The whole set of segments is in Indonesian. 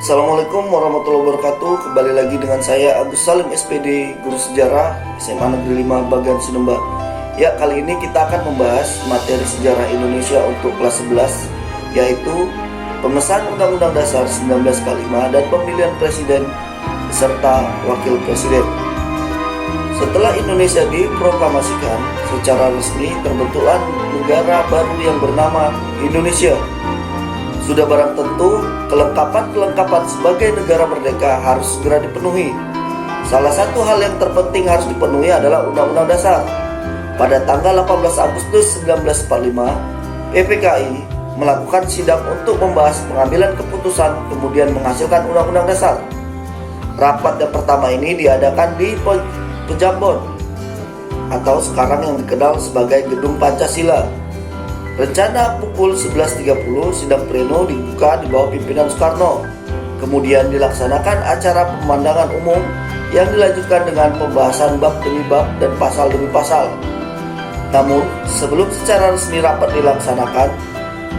Assalamualaikum warahmatullahi wabarakatuh. Kembali lagi dengan saya Agus Salim SPD, Guru Sejarah SMA Negeri 5 Bagan Sinumba. Ya, kali ini kita akan membahas materi sejarah Indonesia untuk kelas 11, yaitu pengesahan Undang-Undang Dasar 1945 dan pemilihan presiden serta wakil presiden. Setelah Indonesia diproklamasikan secara resmi, terbentuklah negara baru yang bernama Indonesia. Sudah barang tentu, kelengkapan sebagai negara merdeka harus segera dipenuhi. Salah satu hal yang terpenting harus dipenuhi adalah Undang-Undang Dasar. Pada tanggal 18 Agustus 1945, PPKI melakukan sidang untuk membahas pengambilan keputusan, kemudian menghasilkan Undang-Undang Dasar. Rapat yang pertama ini diadakan di Pejambon, atau sekarang yang dikenal sebagai Gedung Pancasila. Rencana pukul 11.30 sidang pleno dibuka di bawah pimpinan Soekarno. Kemudian dilaksanakan acara pemandangan umum yang dilanjutkan dengan pembahasan bab demi bab dan pasal demi pasal. Namun, sebelum secara resmi rapat dilaksanakan,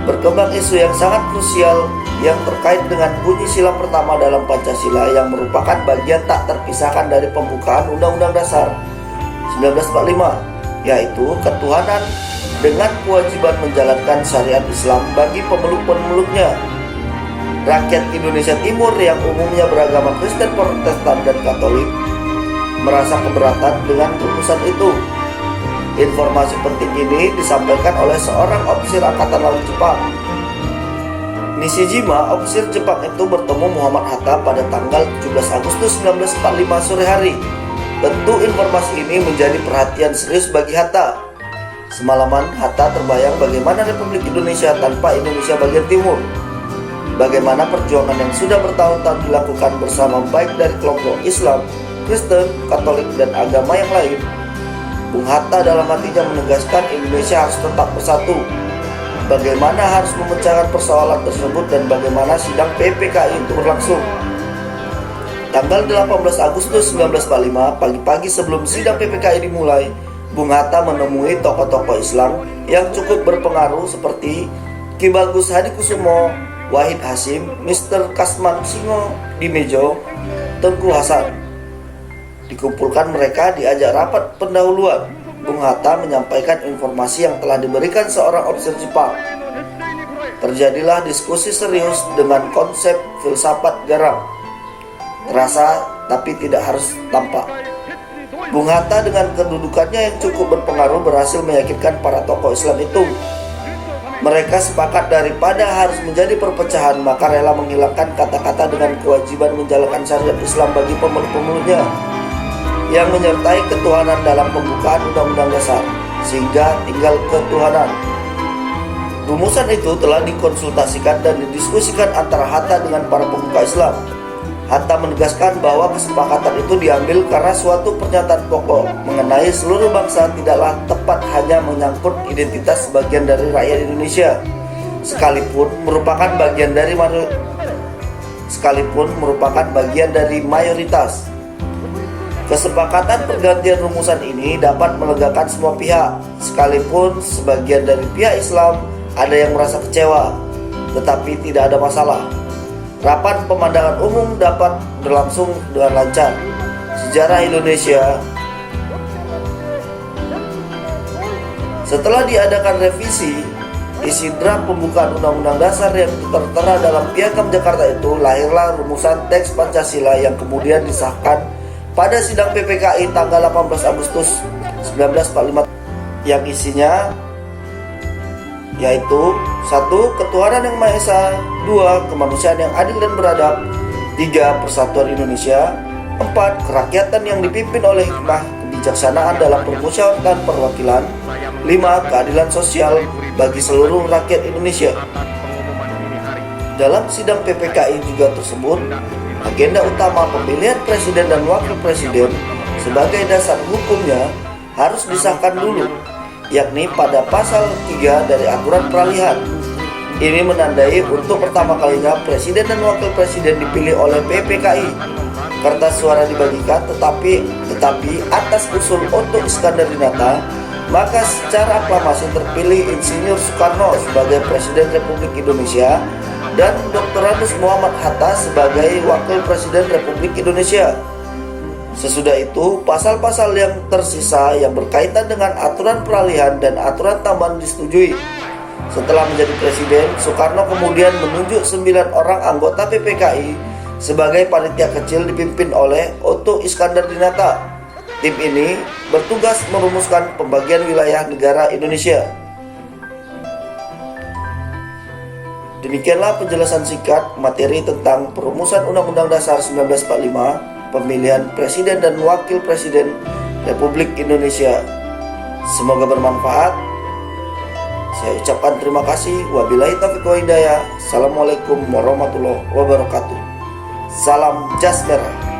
berkembang isu yang sangat krusial yang terkait dengan bunyi sila pertama dalam Pancasila yang merupakan bagian tak terpisahkan dari pembukaan Undang-Undang Dasar 1945, yaitu ketuhanan dengan kewajiban menjalankan syariat Islam bagi pemeluk-pemeluknya. Rakyat Indonesia Timur yang umumnya beragama Kristen, Protestan, dan Katolik merasa keberatan dengan rumusan itu. Informasi penting ini disampaikan oleh seorang ofisir Angkatan Laut Jepang. Nishijima, ofisir Jepang itu bertemu Muhammad Hatta pada tanggal 17 Agustus 1945 sore hari. Tentu informasi ini menjadi perhatian serius bagi Hatta. Semalaman Hatta terbayang bagaimana Republik Indonesia tanpa Indonesia bagian timur. Bagaimana perjuangan yang sudah bertahun-tahun dilakukan bersama baik dari kelompok Islam, Kristen, Katolik, dan agama yang lain. Bung Hatta dalam hatinya menegaskan Indonesia harus tetap bersatu. Bagaimana harus memecahkan persoalan tersebut dan bagaimana sidang PPKI itu berlangsung. Tanggal 18 Agustus 1945, pagi-pagi sebelum sidang PPKI dimulai, Bung Hatta menemui tokoh-tokoh Islam yang cukup berpengaruh seperti Ki Bagus Hadikusumo, Wahid Hasyim, Mr. Kasman Singo Dimejo, Tengku Hasan. Dikumpulkan mereka diajak rapat pendahuluan. Bung Hatta menyampaikan informasi yang telah diberikan seorang ofisir Jepang. Terjadilah diskusi serius dengan konsep filsafat garam. Terasa tapi tidak harus tampak. Bung Hatta dengan kedudukannya yang cukup berpengaruh berhasil meyakinkan para tokoh Islam itu. Mereka sepakat daripada harus menjadi perpecahan, maka rela menghilangkan kata-kata dengan kewajiban menjalankan syariat Islam bagi pemeluk-pemeluknya yang menyertai ketuhanan dalam pembukaan Undang-Undang Dasar, sehingga tinggal ketuhanan. Rumusan itu telah dikonsultasikan dan didiskusikan antara Hatta dengan para pemuka Islam. Hatta menegaskan bahwa kesepakatan itu diambil karena suatu pernyataan pokok mengenai seluruh bangsa tidaklah tepat hanya menyangkut identitas sebagian dari rakyat Indonesia, sekalipun merupakan bagian dari mayoritas. Kesepakatan pergantian rumusan ini dapat melegakan semua pihak, sekalipun sebagian dari pihak Islam ada yang merasa kecewa, tetapi tidak ada masalah. Rapat pemandangan umum dapat berlangsung dengan lancar. Sejarah Indonesia. Setelah diadakan revisi, isi draft pembukaan Undang-Undang Dasar yang tertera dalam Piagam Jakarta itu, lahirlah rumusan teks Pancasila yang kemudian disahkan pada sidang PPKI tanggal 18 Agustus 1945 yang isinya yaitu 1. Ketuhanan yang Maha Esa, 2. Kemanusiaan yang adil dan beradab, 3. Persatuan Indonesia, 4. Kerakyatan yang dipimpin oleh hikmah kebijaksanaan dalam permusyawaratan perwakilan, 5. Keadilan sosial bagi seluruh rakyat Indonesia. Dalam sidang PPKI juga tersebut, agenda utama pemilihan presiden dan wakil presiden sebagai dasar hukumnya harus disahkan dulu, yakni pada pasal 3 dari aturan peralihan. Ini menandai untuk pertama kalinya presiden dan wakil presiden dipilih oleh PPKI. Kertas suara dibagikan tetapi atas usul Otto Iskandar-Dinata, maka secara aklamasi terpilih Insinyur Soekarno sebagai Presiden Republik Indonesia dan Dr. Andes Muhammad Hatta sebagai Wakil Presiden Republik Indonesia. Sesudah itu, pasal-pasal yang tersisa yang berkaitan dengan aturan peralihan dan aturan tambahan disetujui. Setelah menjadi presiden, Soekarno kemudian menunjuk 9 orang anggota PPKI sebagai panitia kecil dipimpin oleh Otto Iskandar Dinata. Tim ini bertugas merumuskan pembagian wilayah negara Indonesia. Demikianlah penjelasan singkat materi tentang perumusan Undang-Undang Dasar 1945, pemilihan presiden dan wakil presiden Republik Indonesia. Semoga bermanfaat. Saya ucapkan terima kasih. Wabillahi taufiq wa hidayah. Assalamualaikum warahmatullahi wabarakatuh. Salam Jas Merah.